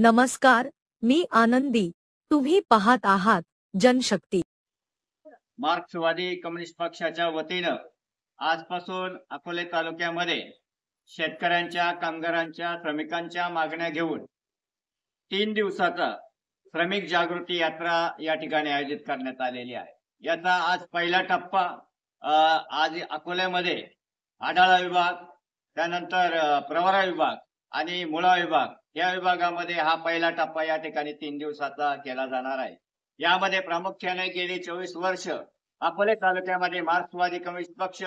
नमस्कार, मी आनंदी. तुम्ही पाहत आहात जनशक्ती. मार्क्सवादी कम्युनिस्ट पक्षाच्या वतीनं आजपासून अकोले तालुक्यामध्ये शेतकऱ्यांच्या, कामगारांच्या, श्रमिकांच्या मागण्या घेऊन 3 दिवसाचा श्रमिक जागृती यात्रा या ठिकाणी आयोजित करण्यात आलेली आहे. याचा आज पहिला टप्पा आज अकोल्यामध्ये आढाळा विभाग, त्यानंतर प्रवरा विभाग आणि मुळा विभाग या विभागामध्ये हा पहिला टप्पा या ठिकाणी 3 दिवसाचा केला जाणार आहे. यामध्ये प्रामुख्याने गेली 24 वर्ष अकोले तालुक्यामध्ये मार्क्सवादी कम्युनिस्ट पक्ष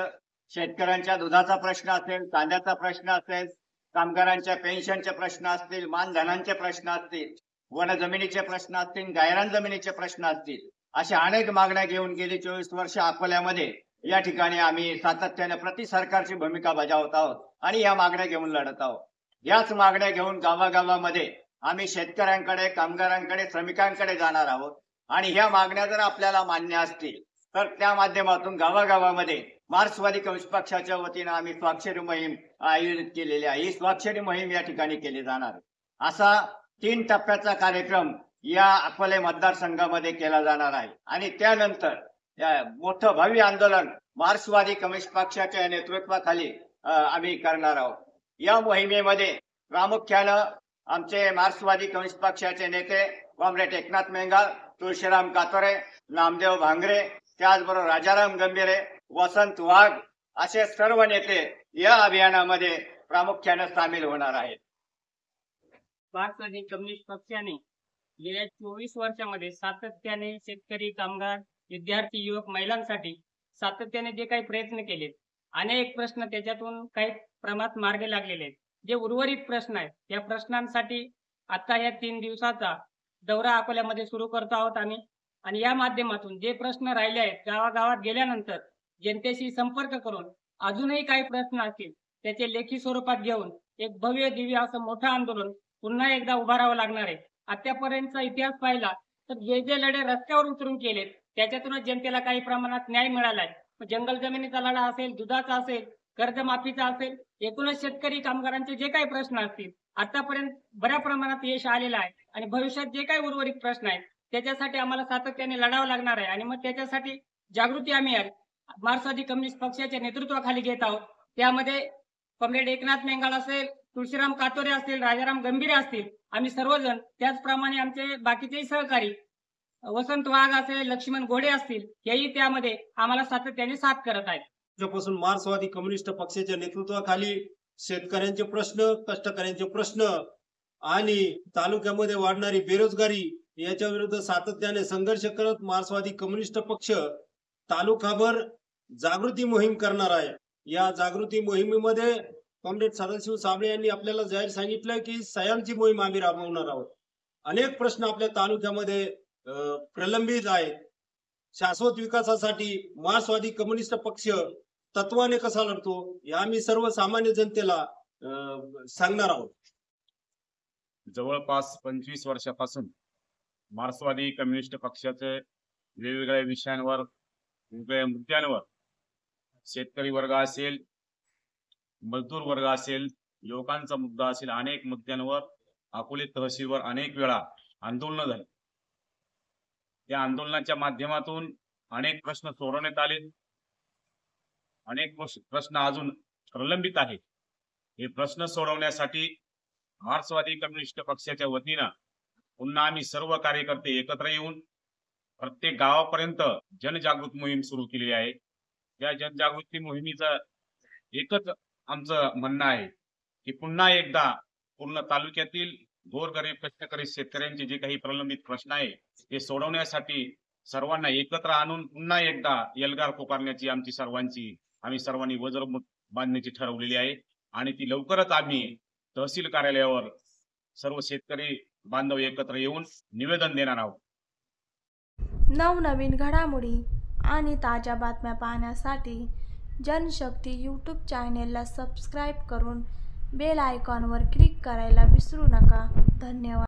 शेतकऱ्यांच्या दुधाचा प्रश्न असेल, कांद्याचा प्रश्न असेल, कामगारांच्या पेन्शनचे प्रश्न असतील, मानधनांचे प्रश्न असतील, वन जमिनीचे प्रश्न असतील, गायरान जमिनीचे प्रश्न असतील, अशा अनेक मागण्या घेऊन गेली 24 वर्ष अकोल्यामध्ये या ठिकाणी आम्ही सातत्याने प्रति सरकारची भूमिका बजावत आहोत आणि या मागण्या घेऊन लढत आहोत. याच मागण्या घेऊन गावागावामध्ये आम्ही शेतकऱ्यांकडे, कामगारांकडे, श्रमिकांकडे जाणार आहोत आणि ह्या मागण्या जर आपल्याला मान्य असतील तर त्या माध्यमातून गावागावामध्ये मार्क्सवादी कम्युनिस्ट पक्षाच्या वतीनं आम्ही स्वाक्षरी मोहीम आयोजित केलेली आहे. ही स्वाक्षरी मोहीम या ठिकाणी केली जाणार. असा 3 टप्प्याचा कार्यक्रम या अकोले मतदारसंघामध्ये केला जाणार आहे आणि त्यानंतर मोठं भव्य आंदोलन मार्क्सवादी कम्युनिस्ट पक्षाच्या नेतृत्वाखाली आम्ही करणार आहोत. या मोहिमेमध्ये प्रामुख्यानं आमचे मार्क्सवादी कम्युनिस्ट पक्षाचे नेते कॉम्रेड एकनाथ मेंगाळ, तुळशीराम कातोरे, नामदेव भांगरे, त्याचबरोबर राजाराम गंभीरे, वसंत वाघ असे सर्व नेते या अभियानामध्ये प्रामुख्याने सामील होणार आहेत. मार्क्सवादी कम्युनिस्ट पक्षाने गेल्या 24 वर्षामध्ये सातत्याने शेतकरी, कामगार, विद्यार्थी, युवक, महिलांसाठी सातत्याने जे काही प्रयत्न केलेत, अनेक प्रश्न त्याच्यातून काही प्रमाणात मार्गी लागलेले आहेत. जे उर्वरित प्रश्न आहेत त्या प्रश्नांसाठी आता या 3 दिवसाचा दौरा अकोल्यामध्ये सुरू करतो आहोत आम्ही आणि या माध्यमातून जे प्रश्न राहिले आहेत गावागावात गेल्यानंतर जनतेशी संपर्क करून अजूनही काही प्रश्न असतील त्याचे लेखी स्वरूपात घेऊन एक भव्य दिव्य असं मोठं आंदोलन पुन्हा एकदा उभारावं लागणार आहे. आतापर्यंतचा इतिहास पाहिला तर जे जे लढे रस्त्यावर उतरून केलेत त्याच्यातूनच जनतेला काही प्रमाणात न्याय मिळालाय. जंगल जमिनीचा लढा असेल, दुधाचा असेल, कर्जमाफीचा असेल, एकूणच शेतकरी कामगारांचे जे काही प्रश्न असतील आतापर्यंत बऱ्या प्रमाणात यश आलेलं आहे आणि भविष्यात जे काही उर्वरित प्रश्न आहेत त्याच्यासाठी आम्हाला सातत्याने लढावं लागणार आहे आणि मग त्याच्यासाठी जागृती आम्ही मार्क्सवादी कम्युनिस्ट पक्षाच्या नेतृत्वाखाली घेत आहोत. त्यामध्ये कॉम्रेड एकनाथ मेंगाळ असेल, तुळशीराम कातोरे असतील, राजाराम गंभीरे असतील, आम्ही सर्वजण, त्याचप्रमाणे आमचे बाकीचे सहकारी वसंत वाघ असेल, लक्ष्मण घोडे असतील, हेही त्यामध्ये आम्हाला सातत्याने साथ करत आहेत. पासून मार्क्सवादी कम्युनिस्ट पक्षाच्या नेतृत्वाखाली शेतकऱ्यांचे प्रश्न, कष्टकऱ्यांचे प्रश्न आणि तालुक्यामध्ये वाढणारी बेरोजगारी याच्या विरुद्ध सातत्याने संघर्ष करत मार्क्सवादी कम्युनिस्ट पक्ष तालुकाभर जागृती मोहीम करणार आहे. या जागृती मोहिमेमध्ये कॉम्रेड सदाशिव साबळे यांनी आपल्याला जाहीर सांगितलं की सह्यांची मोहीम आम्ही राबवणार आहोत. अनेक प्रश्न आपल्या तालुक्यामध्ये प्रलंबित आहेत. शाश्वत विकासासाठी मार्क्सवादी कम्युनिस्ट पक्ष तत्वाने कसा लढतो हे आम्ही सर्वसामान्य जनतेला सांगणार आहोत. जवळपास 25 वर्षापासून मार्क्सवादी कम्युनिस्ट पक्षाचे वेगवेगळ्या विषयांवर, वेगवेगळ्या मुद्द्यांवर शेतकरी वर्ग असेल, मजदूर वर्ग असेल, युवकांचा मुद्दा असेल, अनेक मुद्द्यांवर अकोले तहसीलवर अनेक वेळा आंदोलन झाले. त्या आंदोलनाच्या माध्यमातून अनेक प्रश्न सोडवण्यात आले. अनेक प्रश्न अजून प्रलंबित आहेत. हे प्रश्न सोडवण्यासाठी मार्क्सवादी कम्युनिस्ट पक्षाच्या वतीनं पुन्हा आम्ही सर्व कार्यकर्ते एकत्र येऊन प्रत्येक गावापर्यंत जनजागृती मोहीम सुरू केलेली आहे. या जनजागृती मोहिमेचं एकच आमचं म्हणणं आहे की पुन्हा एकदा पूर्ण तालुक्यातील गोरगरीब कष्टकरी शेतकऱ्यांचे जे काही प्रलंबित प्रश्न आहे ते सोडवण्यासाठी सर्वांना एकत्र आणून पुन्हा एकदा एल्गार पुकारण्याची आम्ही सर्वांनी वज्र बांधण्याची ठरवलेली आहे आणि ती लवकरच आम्ही तहसील कार्यालयावर सर्व शेतकरी बांधव एकत्र येऊन निवेदन देणार आहोत. नवनवीन घडामोडी आणि ताज्या बातम्या पाहण्यासाठी जनशक्ती यूट्यूब चॅनेलला सबस्क्राईब करून बेल आयकॉनवर क्लिक करायला विसरू नका. धन्यवाद.